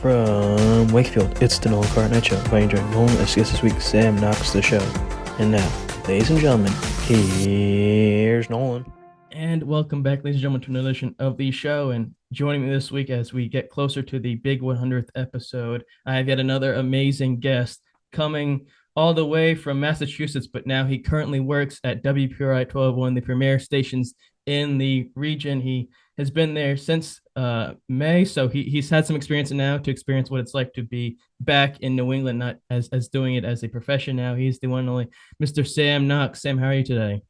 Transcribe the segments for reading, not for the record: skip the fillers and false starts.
From Wakefield, it's the Nolan Night Show. If I enjoy Nolan, let's guess this week Sam Knox the show. And now, ladies and gentlemen, here's Nolan. And welcome back, ladies and gentlemen, to another edition of the show. And joining me this week as we get closer to the big 100th episode, I have yet another amazing guest coming all the way from Massachusetts, but now he currently works at WPRI 1201, the premier stations in the region. He has been there since May, so he's had some experience now to experience what it's like to be back in New England, not as doing it as a profession now. He's the one and only Mr. Sam Knox. Sam, how are you today?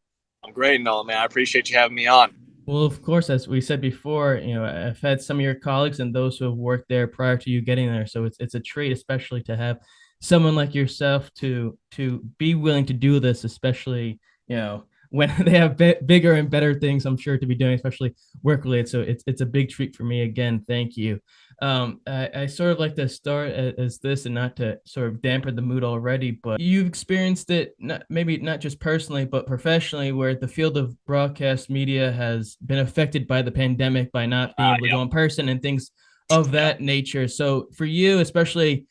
I'm great, Nolan, man. I appreciate you having me on. Well, of course, as we said before, I've had some of your colleagues and those who have worked there prior to you getting there. So it's a treat, especially to have someone like yourself to be willing to do this, especially, when they have bigger and better things, I'm sure, to be doing, especially work related. So it's a big treat for me. Again, thank you. I sort of like to start as this, and not to sort of dampen the mood already, but you've experienced it, maybe not just personally, but professionally, where the field of broadcast media has been affected by the pandemic, by not being able to go in person and things of that nature. So for you, especially,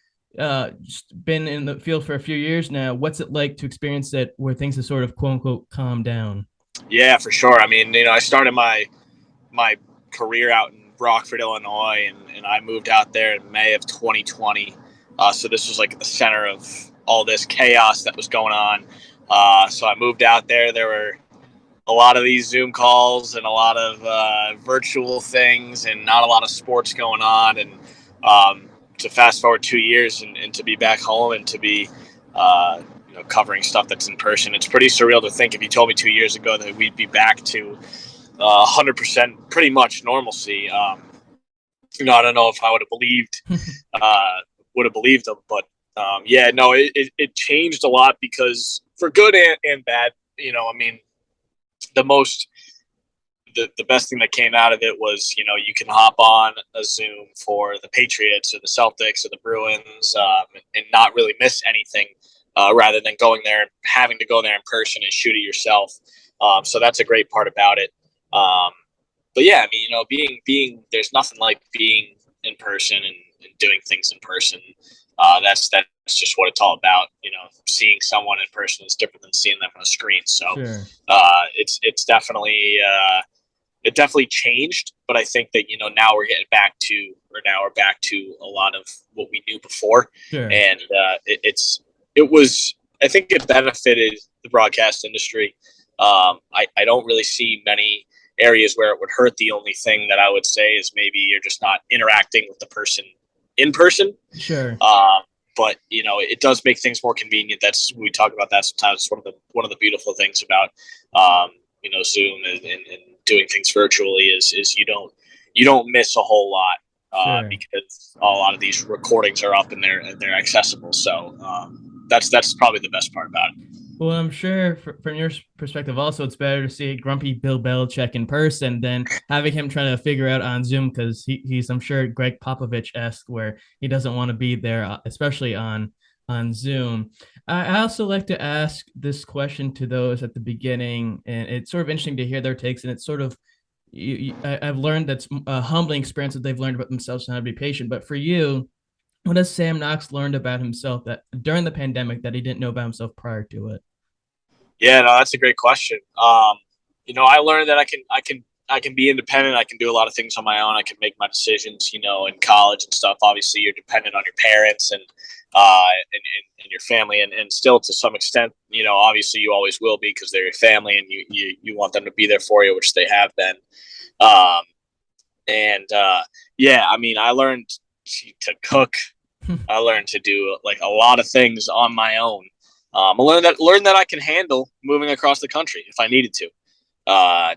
just been in the field for a few years now, what's it like to experience that where things have sort of quote unquote calmed down? Yeah, for sure. I mean, I started my career out in Rockford, Illinois, and I moved out there in May of 2020. So this was like at the center of all this chaos that was going on. So I moved out there. There were a lot of these Zoom calls and a lot of virtual things, and not a lot of sports going on. And to fast forward 2 years and to be back home and to be covering stuff that's in person, it's pretty surreal to think. If you told me 2 years ago that we'd be back to 100% pretty much normalcy, I don't know if I would have believed them, but it changed a lot, because for good and bad. The best thing that came out of it was, you can hop on a Zoom for the Patriots or the Celtics or the Bruins, and not really miss anything, rather than going there and having to go there in person and shoot it yourself. So that's a great part about it. But yeah, being there's nothing like being in person and doing things in person. That's just what it's all about. Seeing someone in person is different than seeing them on a screen. So Sure. It's definitely it definitely changed. But I think that now we're back to a lot of what we knew before. Sure. And I think it benefited the broadcast industry. I don't really see many areas where it would hurt. The only thing that I would say is maybe you're just not interacting with the person in person. Sure. But it does make things more convenient. We talk about that sometimes. It's one of the beautiful things about Zoom and doing things virtually is you don't miss a whole lot, Sure. because a lot of these recordings are up and they're accessible. So that's probably the best part about it. Well, I'm sure from your perspective also, it's better to see grumpy Bill Belichick in person than having him trying to figure out on Zoom, because he's, I'm sure, Greg Popovich-esque, where he doesn't want to be there, especially on Zoom. I also like to ask this question to those at the beginning, and it's sort of interesting to hear their takes, and it's sort of, I've learned that's a humbling experience that they've learned about themselves and how to be patient. But for you, what has Sam Knox learned about himself that during the pandemic that he didn't know about himself prior to it? Yeah, no, that's a great question. I learned that I can be independent. I can do a lot of things on my own. I can make my decisions. In college and stuff, obviously you're dependent on your parents and your family, and still to some extent, obviously you always will be, because they're your family and you want them to be there for you, which they have been. I learned to cook. I learned to do like a lot of things on my own. I learned that I can handle moving across the country if I needed to. I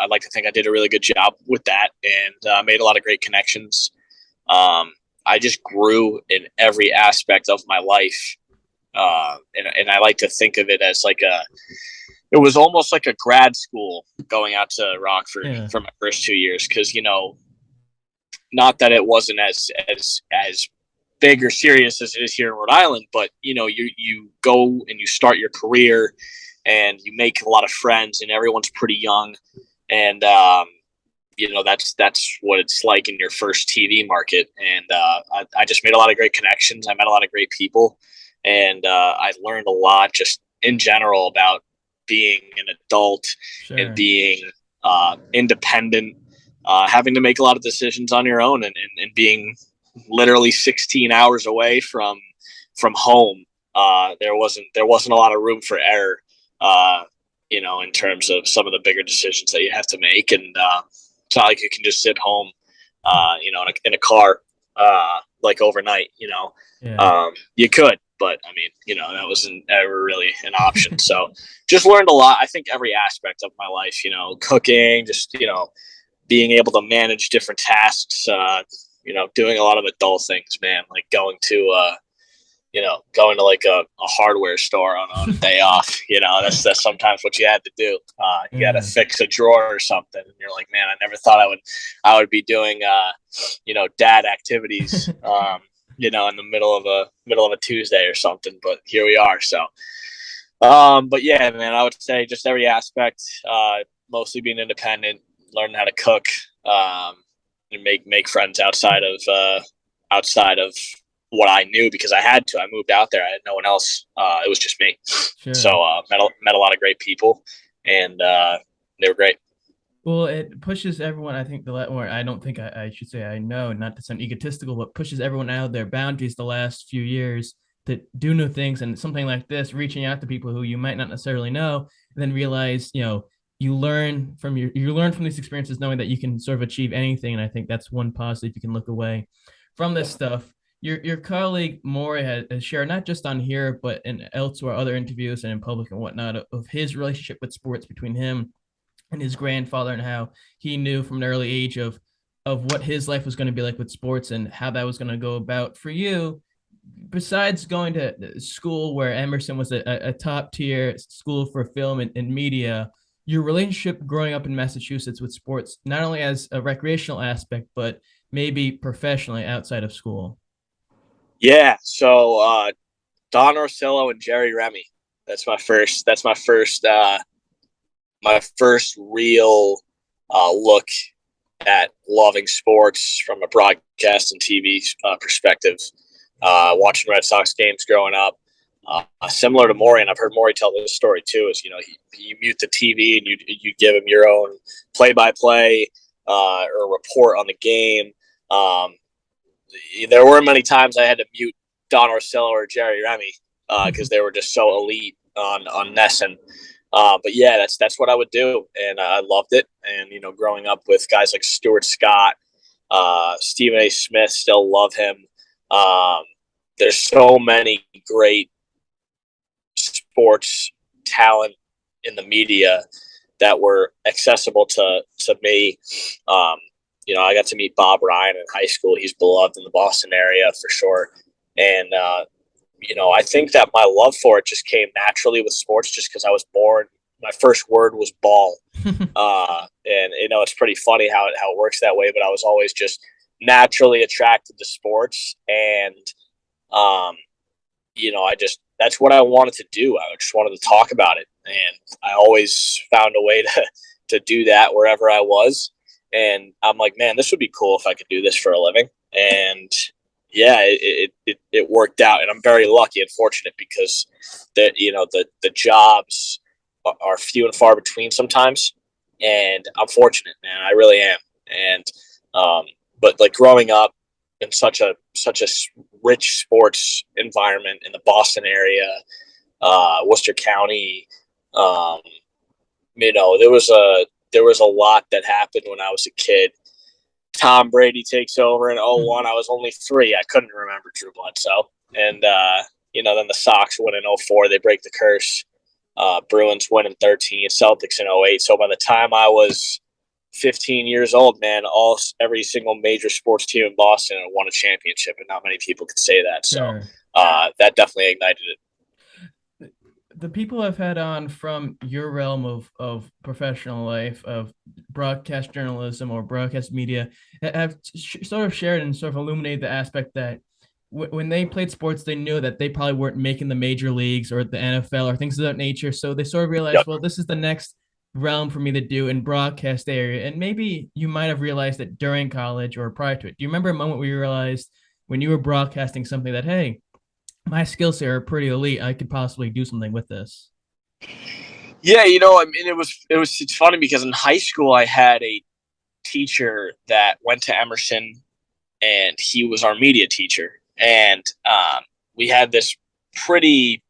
like to think I did a really good job with that, and made a lot of great connections. I just grew in every aspect of my life, and I like to think of it as it was almost like a grad school going out to Rockford for my first 2 years, because not that it wasn't as big or serious as it is here in Rhode Island, but you go and you start your career and you make a lot of friends, and everyone's pretty young, and that's what it's like in your first TV market. And I just made a lot of great connections. I met a lot of great people, and I learned a lot just in general about being an adult and being independent, having to make a lot of decisions on your own, and being literally 16 hours away from home. There wasn't a lot of room for error, in terms of some of the bigger decisions that you have to make. And it's not like you can just sit home, in a car, like overnight. You could, but I mean, that wasn't ever really an option. So just learned a lot. I think every aspect of my life, cooking, just, being able to manage different tasks, doing a lot of adult things, man, like going to like a hardware store on a day off. That's sometimes what you had to do. You had to fix a drawer or something, and you're like, man, I never thought I would be doing dad activities in the middle of a Tuesday or something, but here we are. So but yeah, man, I would say just every aspect, mostly being independent, learning how to cook, and make friends outside of what I knew, because I had to. I moved out there. I had no one else. It was just me. Sure. So met a lot of great people, and they were great. Well, it pushes everyone. I think I don't think I should say I know, not to sound egotistical, but pushes everyone out of their boundaries the last few years to do new things. And something like this, reaching out to people who you might not necessarily know, and then realize, you learn from these experiences, knowing that you can sort of achieve anything. And I think that's one positive you can look away from this stuff. Your colleague Maury has shared, not just on here, but in elsewhere, other interviews and in public and whatnot, of his relationship with sports between him and his grandfather, and how he knew from an early age of what his life was going to be like with sports and how that was going to go about. For you, besides going to school where Emmerson was a top tier school for film and media, your relationship growing up in Massachusetts with sports, not only as a recreational aspect, but maybe professionally outside of school. Yeah. So Don Orsillo and Jerry Remy. That's my first real look at loving sports from a broadcast and TV perspective. Watching Red Sox games growing up, similar to Maury, and I've heard Maury tell this story too. Is you mute the TV and you give him your own play-by-play or report on the game. There were many times I had to mute Don Orsillo or Jerry Remy because they were just so elite on Nesson. But yeah, that's what I would do, and I loved it. And growing up with guys like Stuart Scott, Stephen A. Smith, still love him. There's so many great sports talent in the media that were accessible to me. I got to meet Bob Ryan in high school. He's beloved in the Boston area for sure. And, I think that my love for it just came naturally with sports, just because I was born. My first word was ball. And, it's pretty funny how it works that way, but I was always just naturally attracted to sports. And, that's what I wanted to do. I just wanted to talk about it. And I always found a way to do that wherever I was. And I'm like, man, this would be cool if I could do this for a living. And yeah, it worked out, and I'm very lucky and fortunate, because the jobs are few and far between sometimes, and I'm fortunate, man. I really am. And but like growing up in such a rich sports environment in the Boston area, Worcester County, there was a lot that happened when I was a kid. Tom Brady takes over in 01. I was only 3. I couldn't remember Drew Bledsoe. And, then the Sox win in 04. They break the curse. Bruins win in 13. Celtics in 08. So by the time I was 15 years old, man, every single major sports team in Boston won a championship, and not many people could say that. So that definitely ignited it. The people I've had on from your realm of professional life, of broadcast journalism or broadcast media, have sort of shared and sort of illuminated the aspect that when they played sports, they knew that they probably weren't making the major leagues or the NFL or things of that nature. So they sort of realized, well, this is the next realm for me to do in broadcast area. And maybe you might have realized that during college or prior to it. Do you remember a moment where you realized when you were broadcasting something that, hey, my skills here are pretty elite. I could possibly do something with this? Yeah, I mean, it's funny because in high school I had a teacher that went to Emmerson, and he was our media teacher, and we had this pretty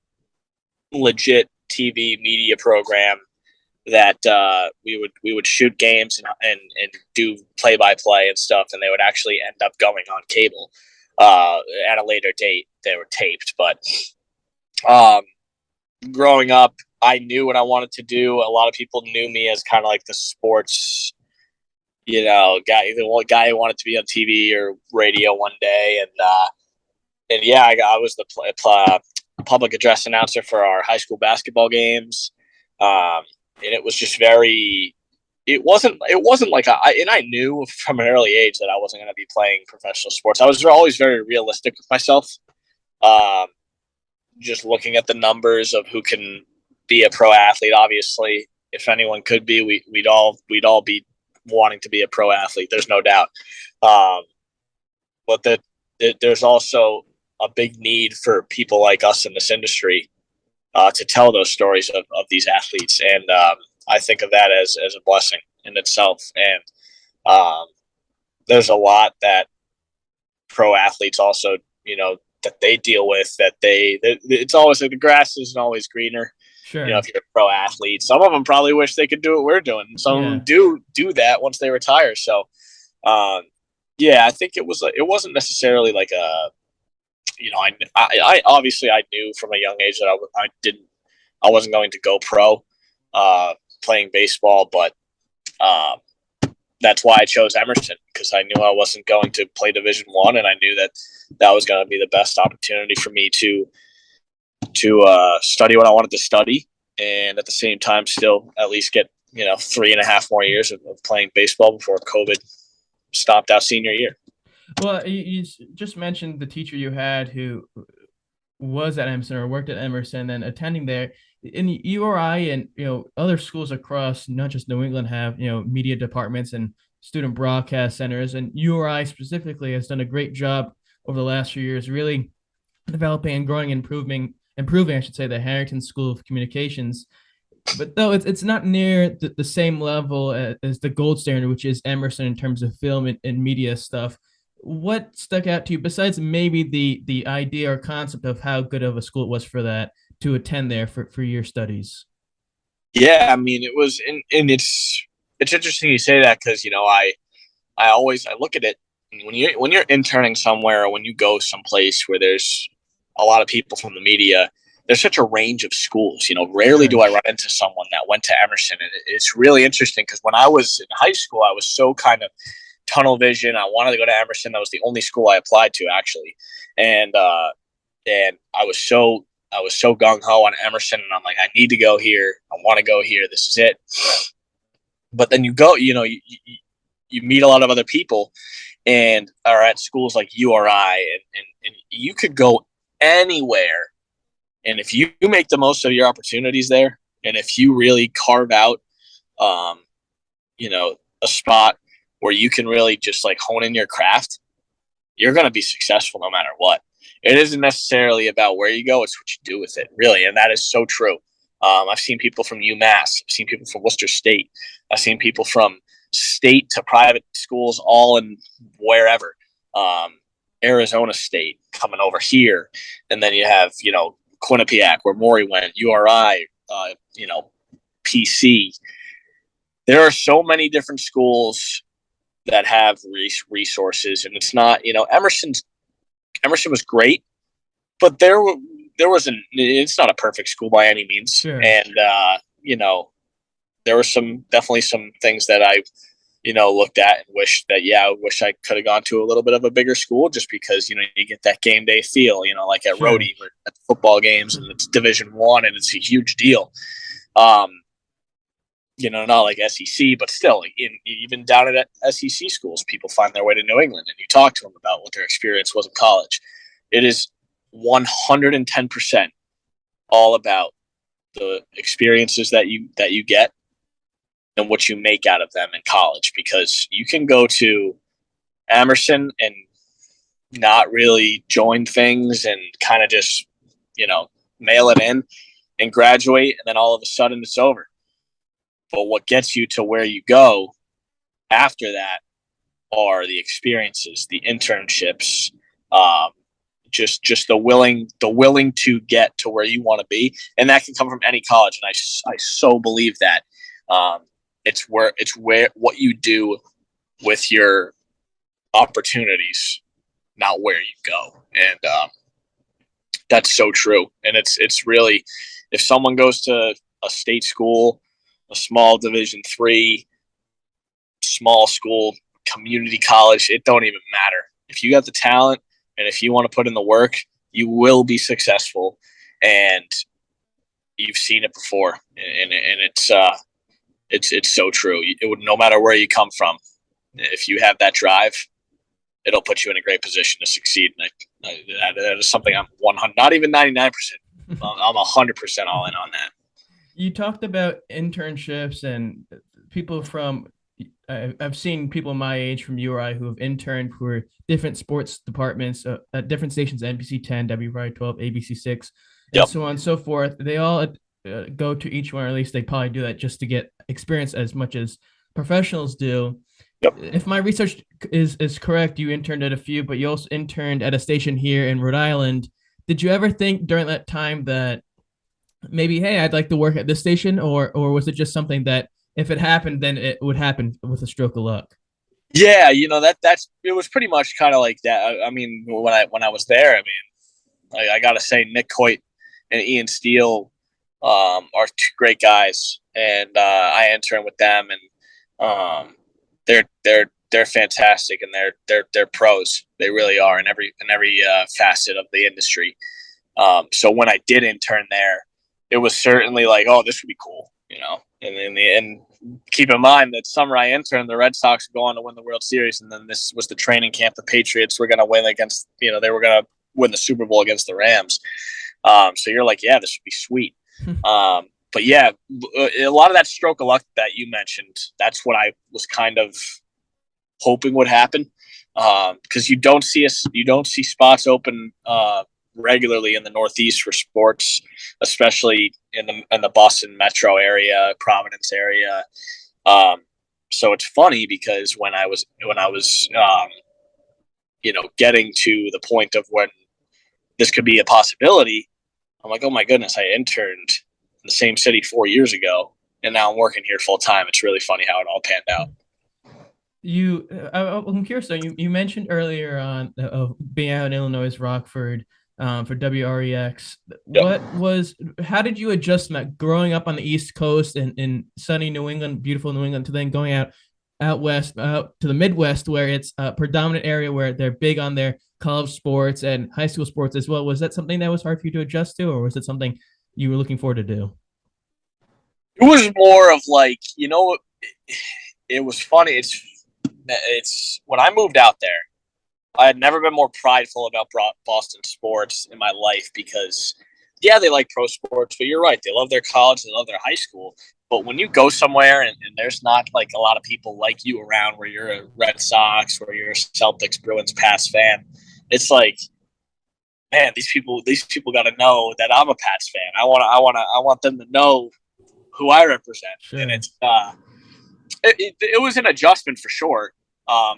legit TV media program that we would shoot games and do play by play and stuff, and they would actually end up going on cable at a later date. They were taped, but growing up, I knew what I wanted to do. A lot of people knew me as kind of like the sports, guy, the guy who wanted to be on TV or radio one day, and yeah, I was the public address announcer for our high school basketball games. And it was just it wasn't like and I knew from an early age that I wasn't going to be playing professional sports. I was always very realistic with myself. Just looking at the numbers of who can be a pro athlete. Obviously, if anyone could be, we'd all be wanting to be a pro athlete. There's no doubt. But there's also a big need for people like us in this industry to tell those stories of these athletes. And I think of that as a blessing in itself. And there's a lot that pro athletes also, that they deal with, that it's always like the grass isn't always greener. Sure. If you're a pro athlete, some of them probably wish they could do what we're doing. Some of them do that once they retire. So, yeah, I think it wasn't necessarily like a, I obviously I knew from a young age that I wasn't going to go pro playing baseball, but that's why I chose Emmerson, because I knew I wasn't going to play Division I, and I knew that was going to be the best opportunity for me to study what I wanted to study, and at the same time still at least get 3.5 more years of playing baseball before COVID stopped our senior year. Well, you just mentioned the teacher you had who was at Emmerson or worked at Emmerson and attending there. In URI and other schools across not just New England have media departments and student broadcast centers, and URI specifically has done a great job over the last few years, really developing and growing and improving, I should say, the Harrington School of Communications. But though it's not near the same level as the gold standard, which is Emmerson in terms of film and media stuff. What stuck out to you besides maybe the idea or concept of how good of a school it was for that to attend there for your studies? Yeah, I mean, it was, and it's interesting you say that, because I look at it when you're interning somewhere, or when you go someplace where there's a lot of people from the media. There's such a range of schools. Rarely do I run into someone that went to Emmerson, and it's really interesting because when I was in high school, I was so kind of tunnel vision. I wanted to go to Emmerson. That was the only school I applied to, actually, and I was so gung ho on Emmerson, and I'm like, I need to go here. I want to go here. This is it. But then you go, you meet a lot of other people, and are at schools like URI, and you could go anywhere. And if you make the most of your opportunities there, and if you really carve out, a spot where you can really just like hone in your craft, you're going to be successful no matter what. It isn't necessarily about where you go; it's what you do with it, really. And that is so true. I've seen people from UMass. I've seen people from Worcester State. I've seen people from state to private schools, all in wherever. Arizona State coming over here, and then you have Quinnipiac, where Maury went, URI, PC. There are so many different schools that have resources, and it's not, Emerson was great, but it's not a perfect school by any means. Sure. And, there were definitely some things that I, looked at and I wish I could have gone to a little bit of a bigger school, just because, you get that game day feel, like at Rhodey, or at the football games, and it's Division I, and it's a huge deal. Not like SEC, but still, even down at SEC schools, people find their way to New England, and you talk to them about what their experience was in college. It is 110% all about the experiences that you get, than what you make out of them in college, because you can go to Emmerson and not really join things and kind of just, mail it in and graduate, and then all of a sudden it's over. But what gets you to where you go after that are the experiences, the internships, just the willing to get to where you want to be, and that can come from any college. And I so believe that it's where what you do with your opportunities, not where you go, and that's so true. And it's really, if someone goes to a state school, a small Division III, small school, community college, it don't even matter. If you got the talent and if you want to put in the work, you will be successful. And you've seen it before, and it's so true. It would, no matter where you come from, if you have that drive, it'll put you in a great position to succeed. And that is something I'm 100, not even 99%. I'm 100% all in on that. You talked about internships and people from, I've seen people my age from URI who have interned for different sports departments at different stations, NBC 10, WREX 12, ABC 6, and so on and so forth. They all go to each one, or at least they probably do that just to get experience as much as professionals do. Yep. If my research is correct, you interned at a few, but you also interned at a station here in Rhode Island. Did you ever think during that time that maybe, hey, I'd like to work at this station, or was it just something that if it happened, then it would happen with a stroke of luck? Yeah, that's it was pretty much kind of like that. I mean, when I was there, I mean, I gotta say, Nick Coit and Ian Steele are two great guys, and I interned with them, and they're fantastic, and they're pros. They really are in every facet of the industry. So when I did intern there, it was certainly like, oh, this would be cool, And keep in mind that summer I interned, the Red Sox go on to win the World Series, and then this was the training camp. The Patriots were going to win against, they were going to win the Super Bowl against the Rams. So you're like, yeah, this would be sweet. But yeah, a lot of that stroke of luck that you mentioned, that's what I was kind of hoping would happen, because you don't see spots open regularly in the Northeast for sports, especially in the Boston metro area, Providence area. So it's funny because when I was getting to the point of when this could be a possibility, I'm like, oh my goodness, I interned in the same city 4 years ago, and now I'm working here full time. It's really funny how it all panned out. I'm curious though. You mentioned earlier on being out in Illinois, Rockford, for WREX. Yep. How did you adjust that growing up on the East Coast in sunny New England, beautiful New England, to then going out west, to the Midwest, where it's a predominant area where they're big on their college sports and high school sports as well? Was that something that was hard for you to adjust to, or was it something you were looking forward to do? It was more of like, it was funny. It's when I moved out there, I had never been more prideful about Boston sports in my life, because yeah, they like pro sports, but you're right. They love their college, they love their high school. But when you go somewhere and there's not like a lot of people like you around, where you're a Red Sox, where you're a Celtics, Bruins past fan, it's like, man, these people got to know that I'm a Pats fan. I want them to know who I represent. Sure. And it was an adjustment for sure.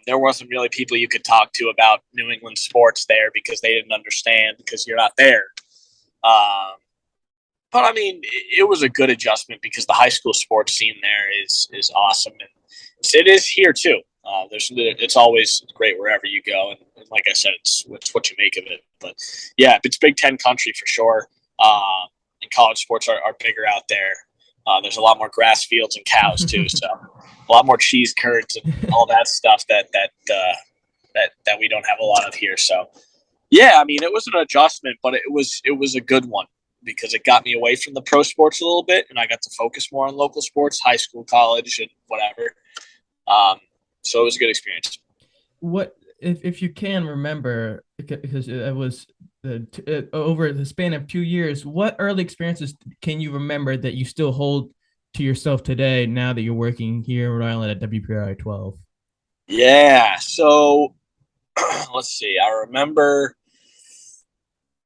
There wasn't really people you could talk to about New England sports there, because they didn't understand, because you're not there. But I mean, it was a good adjustment, because the high school sports scene there is awesome, and it is here too. It's always great wherever you go, and like I said, it's what you make of it. But yeah, it's Big Ten country for sure. And college sports are bigger out there. There's a lot more grass fields and cows too, so a lot more cheese curds and all that stuff that we don't have a lot of here. So yeah, I mean, it was an adjustment, but it was a good one, because it got me away from the pro sports a little bit, and I got to focus more on local sports, high school, college, and whatever. So it was a good experience. What, if you can remember, because it was over the span of 2 years, what early experiences can you remember that you still hold to yourself today now that you're working here in Rhode Island at WPRI 12? Yeah. So let's see. I remember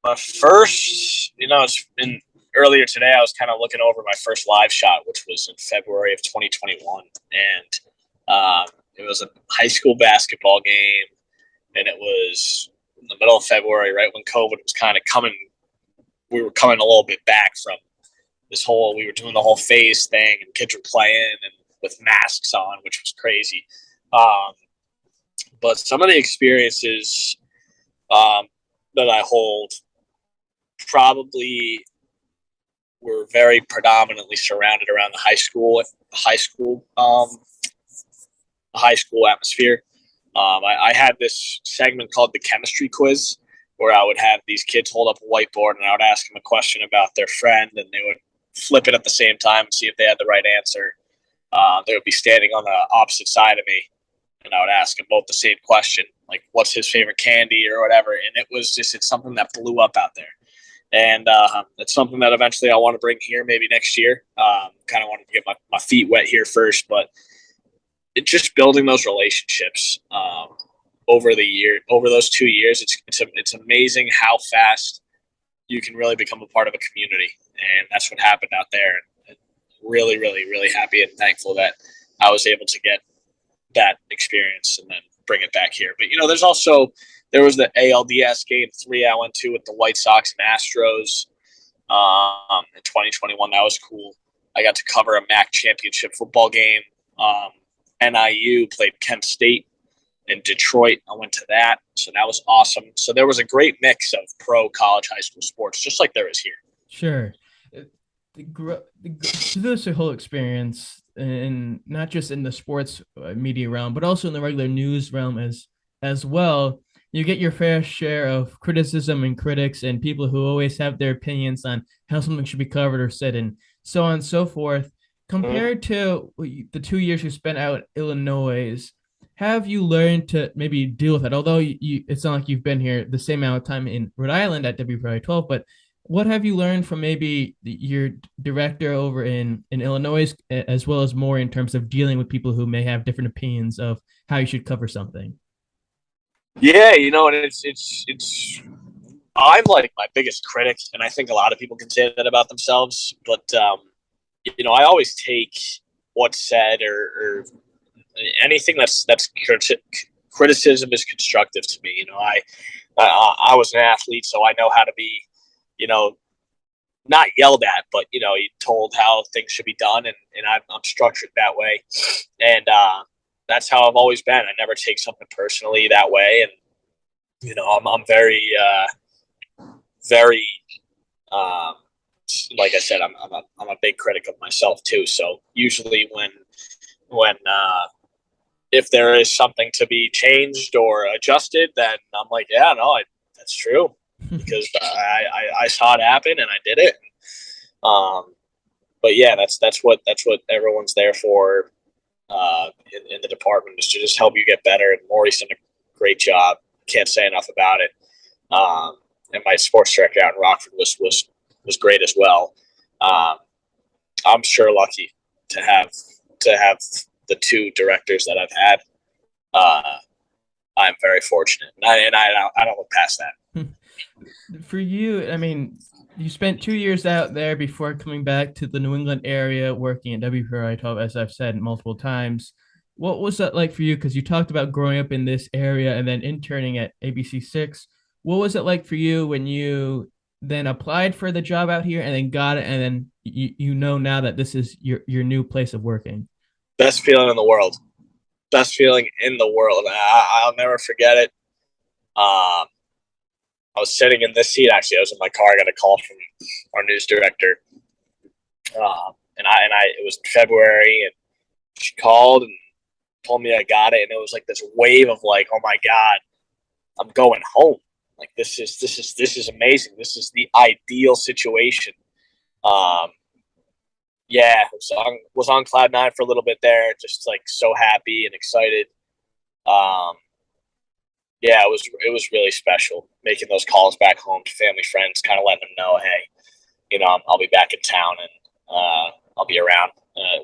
my first, it's been earlier today. I was kind of looking over my first live shot, which was in February of 2021. And it was a high school basketball game. And it was in the middle of February, right when COVID was kind of coming. We were coming a little bit back from we were doing the whole phase thing, and kids were playing and with masks on, which was crazy. But some of the experiences that I hold probably were very predominantly surrounded around the high school atmosphere. I had this segment called the chemistry quiz, where I would have these kids hold up a whiteboard and I would ask them a question about their friend, and they would flip it at the same time and see if they had the right answer. They would be standing on the opposite side of me, and I would ask them both the same question, like what's his favorite candy or whatever. And it's something that blew up out there. And it's something that eventually I want to bring here maybe next year. Kind of wanted to get my feet wet here first, but it's just building those relationships over those 2 years. It's amazing how fast you can really become a part of a community. And that's what happened out there. And really, really, really happy and thankful that I was able to get that experience and then bring it back here. But, there was the ALDS game 3 I went to with the White Sox and Astros in 2021. That was cool. I got to cover a MAC championship football game. NIU played Kent State in Detroit. I went to that. So that was awesome. So there was a great mix of pro, college, high school sports, just like there is here. Sure. This whole experience, and not just in the sports media realm, but also in the regular news realm as well. You get your fair share of criticism and critics and people who always have their opinions on how something should be covered or said, and so on and so forth. Compared to the 2 years you spent out in Illinois, have you learned to maybe deal with it? Although it's not like you've been here the same amount of time in Rhode Island at WPRI 12, but what have you learned from maybe your director over in Illinois, as well as more in terms of dealing with people who may have different opinions of how you should cover something? Yeah, and it's I'm like my biggest critic, and I think a lot of people can say that about themselves. But I always take what's said or anything that's criticism is constructive to me. I was an athlete, so I know how to be, not yelled at, but told how things should be done, and I'm structured that way, and that's how I've always been. I never take something personally that way, and I'm very, very, like I said, I'm a big critic of myself too. So usually when if there is something to be changed or adjusted, then I'm like, yeah, no, that's true, because I saw it happen and I did it. But yeah, that's what everyone's there for. In the department, is to just help you get better. And Maury's done a great job. Can't say enough about it. And my sports director out in Rockford was great as well. I'm sure lucky to have the two directors that I've had. I'm very fortunate, and I don't look past that. For you, I mean, you spent 2 years out there before coming back to the New England area working at WPRI 12, as I've said multiple times. What was that like for you? Because you talked about growing up in this area and then interning at ABC 6. What was it like for you when you then applied for the job out here and then got it, and then you know now that this is your new place of working? Best feeling in the world. Best feeling in the world. I'll never forget it. I was sitting in this seat. Actually, I was in my car. I got a call from our news director, and it was February, and she called and told me I got it, and it was like this wave of like, oh my God, I'm going home. Like this is amazing. This is the ideal situation. Yeah, was on cloud nine for a little bit there, just like so happy and excited. Yeah, it was really special making those calls back home to family, friends, kind of letting them know, hey, I'll be back in town and I'll be around.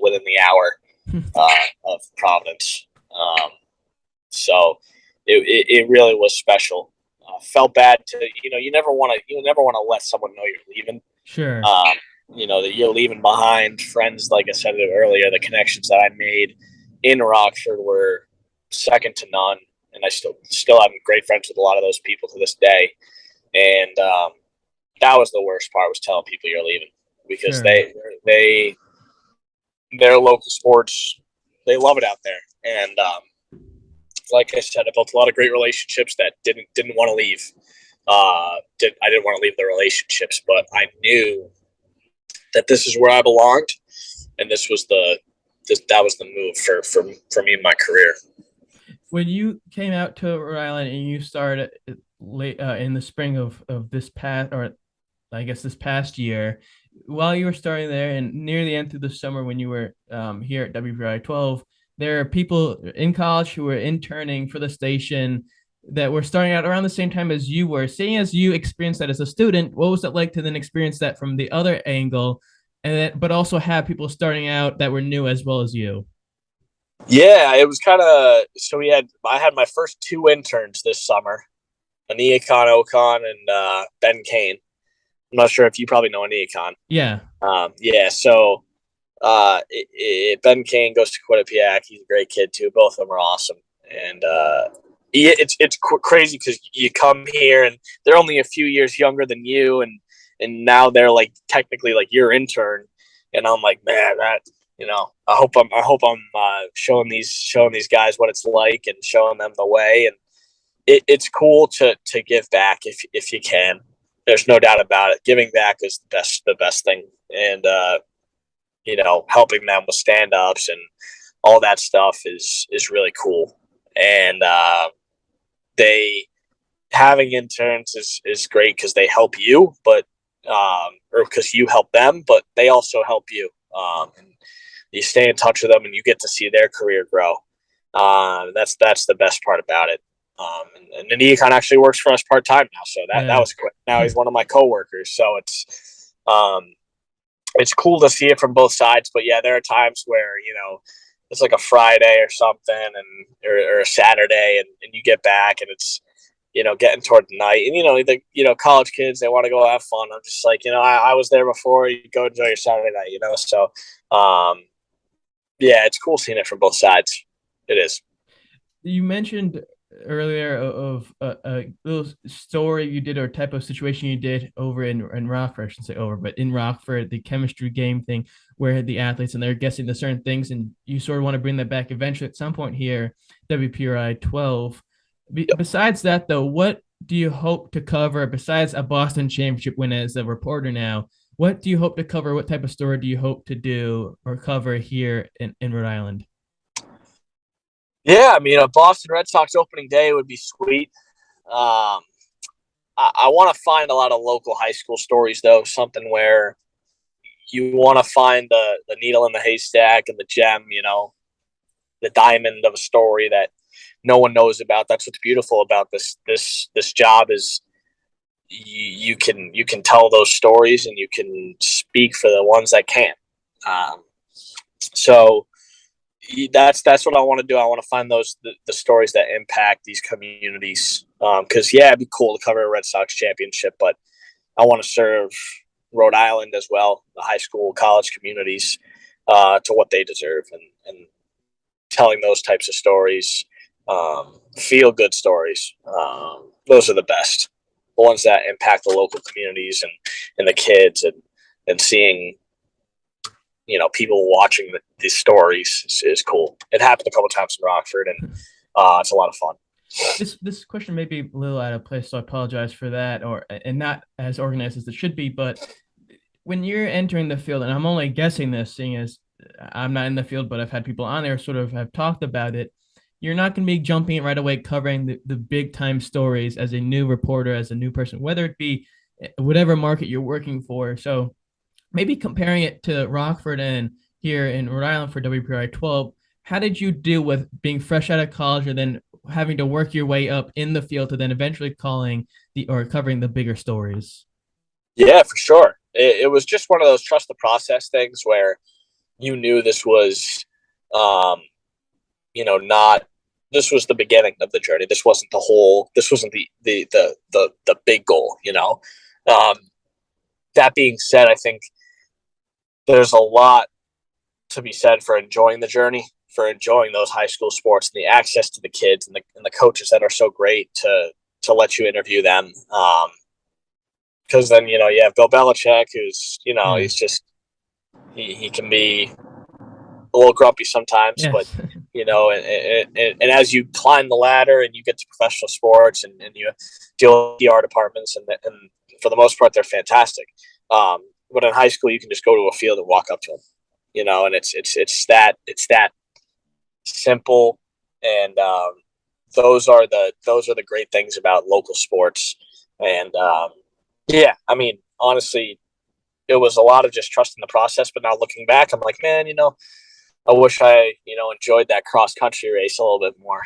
within the hour of Providence. So it really was special. Felt bad to you never want to let someone know you're leaving. Sure. That you're leaving behind friends. Like I said earlier, the connections that I made in Rockford were second to none, and I still have great friends with a lot of those people to this day. And that was the worst part, was telling people you're leaving, because Sure. their local sports, they love it out there. And like I said, I built a lot of great relationships that didn't want to leave. I didn't want to leave the relationships, but I knew that this is where I belonged, and that was the move for me in my career. When you came out to Rhode Island and you started late in the spring of this past year, while you were starting there and near the end through the summer when you were here at WREX 12, there are people in college who were interning for the station that were starting out around the same time as you were. Seeing as you experienced that as a student, what was it like to then experience that from the other angle, but also have people starting out that were new as well as you? Yeah, it was kind of, so I had my first two interns this summer, Aniakon Ocon and Ben Kane. I'm not sure if you probably know Aniakon. Yeah. Yeah. So Ben Kane goes to Quinnipiac. He's a great kid too. Both of them are awesome. And it's crazy because you come here and they're only a few years younger than you, and now they're like technically like your intern, and I'm like, man, that I hope I'm showing these guys what it's like and showing them the way, and it's cool to give back if you can. There's no doubt about it. Giving back is the best thing, and helping them with stand-ups and all that stuff is really cool. And they having interns is great because they help you, but or because you help them, but they also help you. And you stay in touch with them, and you get to see their career grow. That's the best part about it. And Econ actually works for us part time now, so that was quick. Now he's one of my coworkers, so it's cool to see it from both sides. But yeah, there are times where it's like a Friday or something, or a Saturday, and you get back, and it's getting toward the night, and the college kids, they want to go have fun. I'm just like, I was there before. You go enjoy your Saturday night, so yeah, it's cool seeing it from both sides. It is. You mentioned earlier of a little story you did, or type of situation you did over in Rockford. I shouldn't say over, but in Rockford, the chemistry game thing where the athletes and they're guessing the certain things, and you sort of want to bring that back eventually at some point here, WPRI 12. Besides that, though, what do you hope to cover besides a Boston championship win as a reporter now? What do you hope to cover? What type of story do you hope to do or cover here in Rhode Island? Yeah, I mean, a Boston Red Sox opening day would be sweet. I want to find a lot of local high school stories, though, something where you want to find the needle in the haystack and the gem, the diamond of a story that no one knows about. That's what's beautiful about this job is you can tell those stories, and you can speak for the ones that can't. So that's what I want to do. I want to find the stories that impact these communities. Because it'd be cool to cover a Red Sox championship, but I want to serve Rhode Island as well, the high school, college communities, to what they deserve, and telling those types of stories, feel good stories. Those are the best, the ones that impact the local communities and the kids, and seeing people watching these stories is cool. It happened a couple times in Rockford, and it's a lot of fun. This question may be a little out of place, so I apologize for that, and not as organized as it should be. But when you're entering the field, and I'm only guessing this, seeing as I'm not in the field, but I've had people on there sort of have talked about it. You're not going to be jumping in right away covering the big time stories as a new reporter, as a new person, whether it be whatever market you're working for. So maybe comparing it to Rockford and here in Rhode Island for WPRI 12, how did you deal with being fresh out of college and then having to work your way up in the field to then eventually covering the bigger stories? Yeah, for sure. It was just one of those trust the process things where you knew this was, not, this was the beginning of the journey. This wasn't the big goal, that being said, I think there's a lot to be said for enjoying the journey, for enjoying those high school sports and the access to the kids and the coaches that are so great to let you interview them. Because then, you have Bill Belichick, who's, he's just, he can be a little grumpy sometimes, Yes. but, and as you climb the ladder and you get to professional sports and you deal with PR departments and for the most part, they're fantastic. But in high school, you can just go to a field and walk up to them, and it's that simple. And those are the great things about local sports. And yeah, I mean, honestly, it was a lot of just trusting the process. But now looking back, I'm like, man, I wish I, enjoyed that cross country race a little bit more.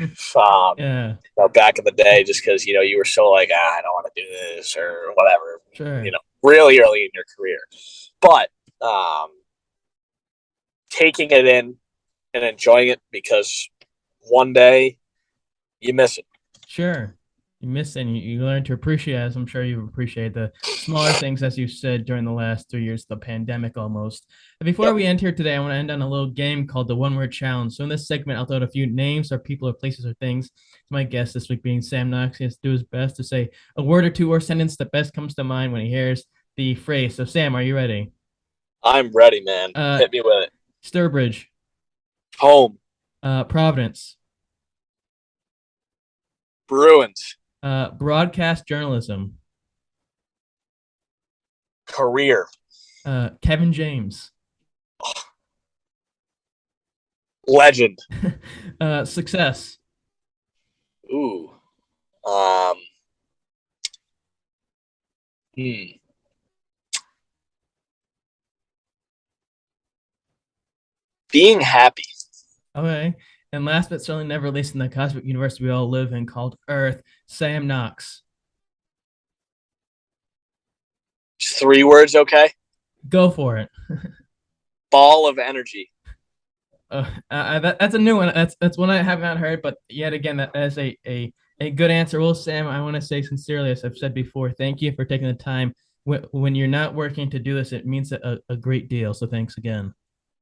Yeah. Back in the day, just because, you were so like, I don't want to do this or whatever, Sure. really early in your career. But taking it in and enjoying it, because one day you miss it. Sure. You miss it and you learn to appreciate, as I'm sure you appreciate the smaller things, as you said, during the last 3 years, the pandemic almost. And before we end here today, I want to end on a little game called the One Word Challenge. So in this segment, I'll throw out a few names or people or places or things. My guest this week being Sam Knox. He has to do his best to say a word or two or sentence that best comes to mind when he hears the phrase. So Sam, are you ready? I'm ready, man. Hit me with it. Sturbridge. Home. Providence. Bruins. Broadcast journalism. Career. Kevin James. Legend. Success. Ooh. Being happy. Okay. And last but certainly never least, in the cosmic universe we all live in called Earth, Sam Knox. Just 3 words, okay? Go for it. Ball of energy. That's a new one. That's one I have not heard, but yet again, that is a good answer. Well, Sam, I want to say sincerely, as I've said before, thank you for taking the time. When you're not working to do this, it means a great deal. So thanks again.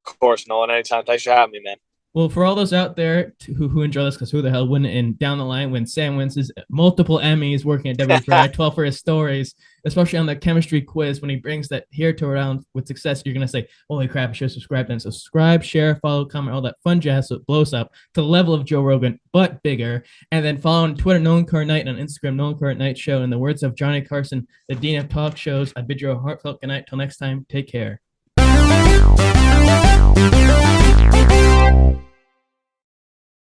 Of course, Nolan. Anytime. Thanks for having me, man. Well, for all those out there who enjoy this, because who the hell wouldn't? And down the line, when Sam wins his multiple Emmys working at WREX 12 for his stories, especially on the chemistry quiz, when he brings that here to around with success, you're going to say, holy crap, I should subscribe. And subscribe, share, follow, comment, all that fun jazz so it blows up to the level of Joe Rogan, but bigger. And then follow on Twitter, Nolan Current Night, and on Instagram, Nolan Current Night Show. In the words of Johnny Carson, the dean of talk shows, I bid you a heartfelt good night. Till next time, take care.